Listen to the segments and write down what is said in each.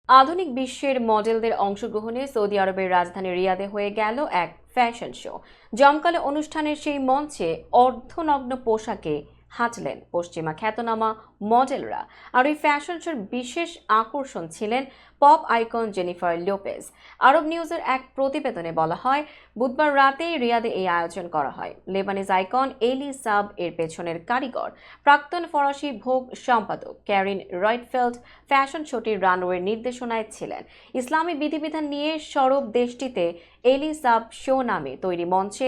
আধুনিক বিশ্বের মডেলদের অংশগ্রহণে সৌদি আরবের রাজধানী রিয়াদে হয়ে গেল এক ফ্যাশন শো। জমকালো অনুষ্ঠানের সেই মঞ্চে অর্ধনগ্ন পোশাকে হাঁটলেন পশ্চিমা খ্যাতনামা মডেলরা। আর ওই ফ্যাশন শোর বিশেষ আকর্ষণ ছিলেন পপ আইকন জেনিফার লোপেজ। আরব নিউজের এক প্রতিবেদনে বলা হয়, বুধবার রাতে রিয়াদে এই আয়োজন করা হয়। লেবানিজ আইকন এলি সাব এর পেছনের কারিগর, প্রাক্তন ফরাসি ভোগ সম্পাদক ক্যারিন রয়েটফেল্ড ফ্যাশন শোটির রানওয়ের নির্দেশনায় ছিলেন। ইসলামী বিধিবিধান নিয়ে সরব দেশটিতে এলি সাব শো নামে তৈরি মঞ্চে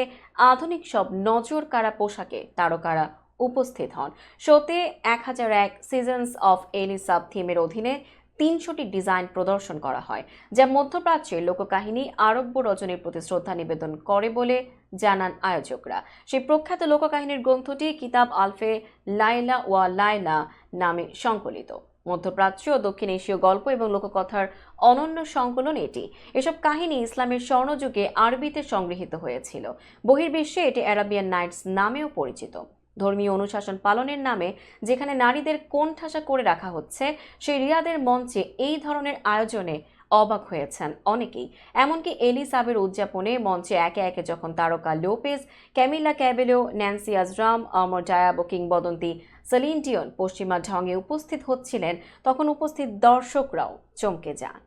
আধুনিক সব নজর কাড়া পোশাকে তারকারা উপস্থিত হন। শোতে 1001 সিজনস অফ এলি সাব থিমের অধীনে 300টি ডিজাইন প্রদর্শন করা হয়, যা মধ্যপ্রাচ্যের লোককাহিনী আরব্য রচনীর প্রতি শ্রদ্ধা নিবেদন করে বলে জানান আয়োজকরা। সেই প্রখ্যাত লোককাহিনীর গ্রন্থটি কিতাব আলফে লাইলা ওয়া লাইলা নামে সংকলিত। মধ্যপ্রাচ্য ও দক্ষিণ এশীয় গল্প এবং লোককথার অনন্য সংকলন এটি। এসব কাহিনী ইসলামের স্বর্ণযুগে আরবিতে সংগৃহীত হয়েছিল। বহির্বিশ্বে এটি অ্যারাবিয়ান নাইটস নামেও পরিচিত। ধর্মীয় অনুশাসন পালনের নামে যেখানে নারীদের কোণঠাসা করে রাখা হচ্ছে, সেই রিয়াদের মঞ্চে এই ধরনের আয়োজনে অবাক হয়েছেন অনেকেই। এমনকি এলি সাবের উদযাপনে মঞ্চে একে একে যখন তারকা লোপেজ, ক্যামিলা ক্যাবেলো, ন্যান্সি আজরাম, আমর জায়াব ও কিংবদন্তি সেলিন ডিয়ন পশ্চিমা ঢঙে উপস্থিত হচ্ছিলেন, তখন উপস্থিত দর্শকরাও চমকে যান।